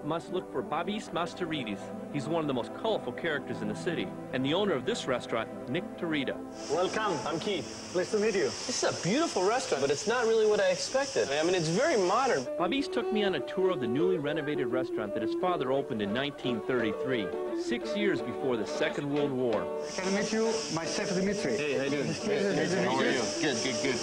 must look for Babis Masteridis. He's one of the most colorful characters in the city, and the owner of this restaurant, Nυκτερίδα. Welcome, I'm Keith. Pleased to meet you. This is a beautiful restaurant, but it's not really what I expected. I mean, it's very modern. Babis took me on a tour of the newly renovated restaurant that his father opened in 1933, 6 years before the Second World War. Can I meet you? Myself, Dimitri. Hey, how you doing? How are you? Good, good, good.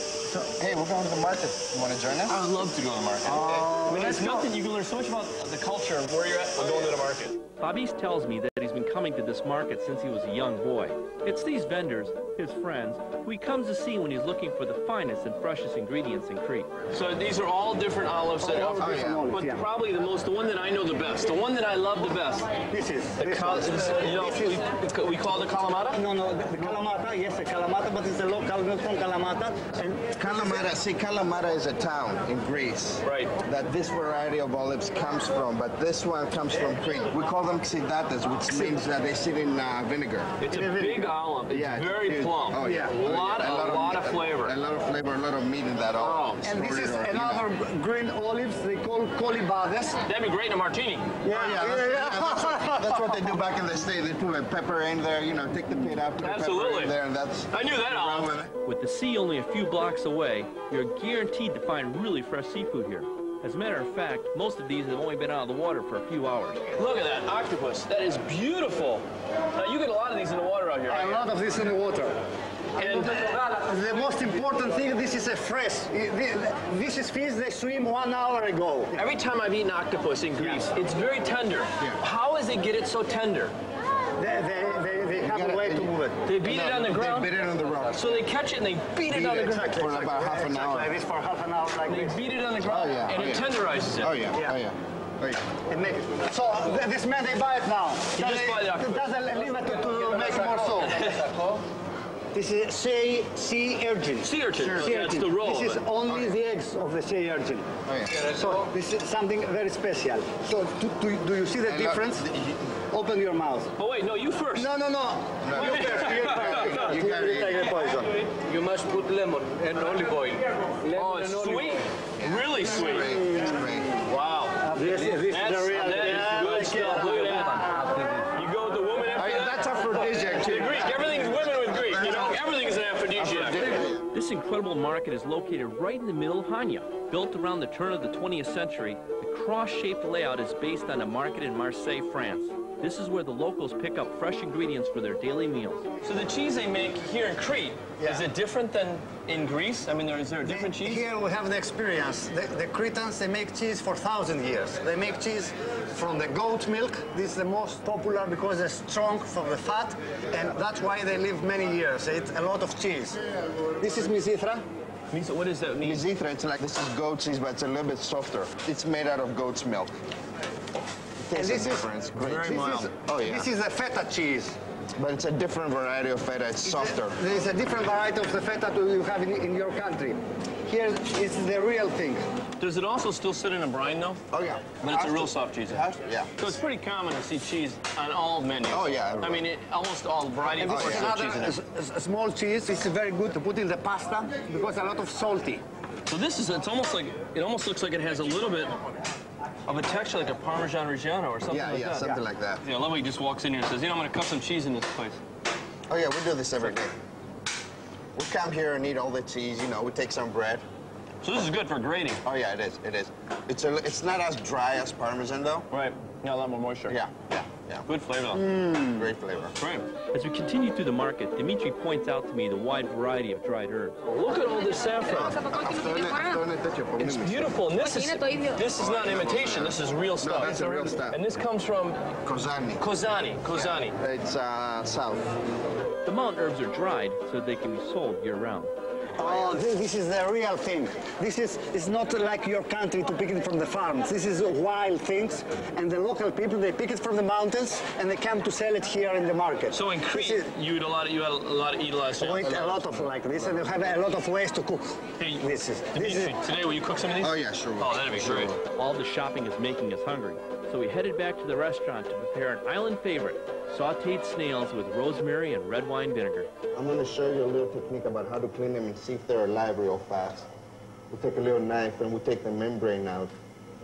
Hey, we're going to the market. You want to join us? I would love to go to the market. Oh, I mean, there's nothing, you can learn so much about the culture and where you're at. We're going to the market. Babis tells me that he's been coming to this market since he was a young boy. It's these vendors, his friends, who he comes to see when he's looking for the finest and freshest ingredients in Crete. So these are all different olives that are, but probably the one that I know the best, the one that I love the best. This is. We call it the Kalamata? No, the Kalamata, yes, the Kalamata, but it's a local milk from Kalamata. And Kalamata, see, Kalamata is a town in Greece. Right. That this variety of olives comes from, but this one comes from Crete. We call them xidatas, which means that they sit in vinegar. It's a big olive. It's very plump. Oh, yeah. A lot of flavor. A lot of flavor, a lot of meat in that olive. And this is another green olives they call colibades. That'd be great in a martini. That's what they do back in the States. They put a pepper in there, you know, take the pit out, put the pepper in there, and that's... I knew that olive. With the sea only a few blocks away, you're guaranteed to find really fresh seafood here. As a matter of fact, most of these have only been out of the water for a few hours. Look at that octopus. That is beautiful. Now, you get a lot of these in the water out here. A lot of this in the water. And the most important thing, this is a fresh. This is fish they swim 1 hour ago. Every time I've eaten octopus in Greece, it's very tender. How does it get it so tender? They have a way to move it. They beat it on the ground? They beat it on the rock. So they catch it and they beat it on the ground? For about half an hour. Like this for half an hour like They this. beat it on the ground and it tenderizes it. Oh, yeah. Oh, yeah. So this man, they buy it now. You just buy the octopus. Doesn't leave it to make more soap. This is sea urchin. Sea urchin. Sea That's urchin. the roll. This is only the eggs of the sea urchin. Oh, yeah. So this is something very special. So do you see the difference? Open your mouth. Oh wait, no, you first. No. You first. You take the poison. You must put lemon and olive oil. Oh, it's sweet. Really sweet. It's great. Wow. This is the real. That is good stuff. Look at that. You go with the woman after that? That's aphrodisiac. The Greek, everything's women with Greek, you know? Everything is an aphrodisiac. This incredible market is located right in the middle of Hania. Built around the turn of the 20th century, the cross-shaped layout is based on a market in Marseille, France. This is where the locals pick up fresh ingredients for their daily meals. So the cheese they make here in Crete, is it different than in Greece? I mean, is there a different cheese? Here we have the experience. The Cretans, they make cheese for 1,000 years. They make cheese from the goat milk. This is the most popular because it's strong from the fat, and that's why they live many years. They eat a lot of cheese. This is Misithra. What does that mean? Misithra, it's like, this is goat cheese, but it's a little bit softer. It's made out of goat's milk. And this is Great. This is a feta cheese. But it's a different variety of feta. It's softer. There is a different variety of the feta you have in your country. Here is the real thing. Does it also still sit in a brine, though? Oh, yeah. But it's a real soft cheese. Yeah. So it's pretty common to see cheese on all menus. Oh, yeah. I mean, almost all variety of This is cheese in it. another small cheese. This is very good to put in the pasta because a lot of salty. So this is, it almost looks like it has a little bit of a texture like a Parmesan Reggiano or something like that. Yeah, something like that. Yeah, I love how he just walks in here and says, you know, I'm going to cut some cheese in this place. Oh, yeah, we do this every day. We come here and eat all the cheese, you know, we take some bread. So this is good for grating. Oh, yeah, it is. It's not as dry as Parmesan, though. Right. Got a lot more moisture. Yeah. Good flavor, though. Great flavor. Great. As we continue through the market, Dimitri points out to me the wide variety of dried herbs. Look at all this saffron. It's beautiful, and this is not imitation. This is real stuff. No, that's real stuff. And this comes from Kozani. Kozani. It's south. The mountain herbs are dried so that they can be sold year-round. Oh, this is the real thing. It's not like your country to pick it from the farms. This is wild things, and the local people, they pick it from the mountains, and they come to sell it here in the market. So in Crete, you eat a lot of stuff. We eat a lot of like this, and you have a lot of ways to cook. Hey, this is today, will you cook some of these? Oh, yeah, sure. Oh, that'd be great. All the shopping is making us hungry, so we headed back to the restaurant to prepare an island favorite, sautéed snails with rosemary and red wine vinegar. I'm going to show you a little technique about how to clean them and see if they're alive real fast. We'll take a little knife and we'll take the membrane out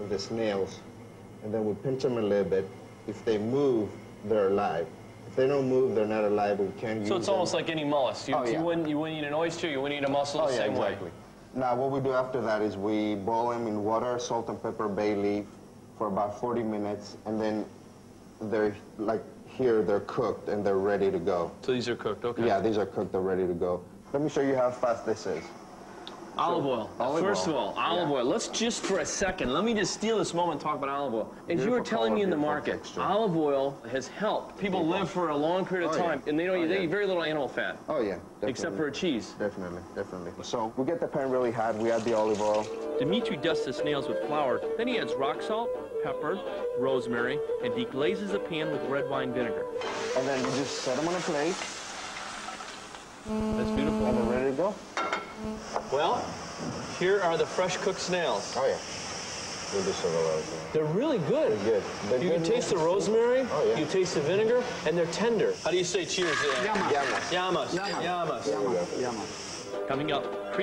of the snails. and then we pinch them a little bit. If they move, they're alive. If they don't move, they're not alive. We can't use them. So it's almost like any mollusk. You wouldn't eat an oyster, you wouldn't eat a mussel the same way. Now, what we do after that is we boil them in water, salt and pepper, bay leaf for about 40 minutes, and then they're like here, they're cooked and they're ready to go. So these are cooked, okay. Yeah, these are cooked, they're ready to go. Let me show you how fast this is. Olive oil. First of all, olive oil. Let's just for a second, let me just steal this moment and talk about olive oil. As you were telling me in the market, olive oil has helped people live for a long period of time, and they eat very little animal fat. Oh yeah, definitely. Except for a cheese. Definitely, definitely. So we get the pan really hot, we add the olive oil. Dimitri dusts the snails with flour, then he adds rock salt, pepper, rosemary, and deglazes the pan with red wine vinegar. And then you just set them on a plate. That's beautiful. And they're ready to go. Well, here are the fresh cooked snails. Oh yeah. We'll do several others. They're really good. They're good. You can taste the rosemary, you taste the vinegar, and they're tender. How do you say cheers? Llamas. Llamas. Llamas. Llamas. Llamas. Llamas. Coming up,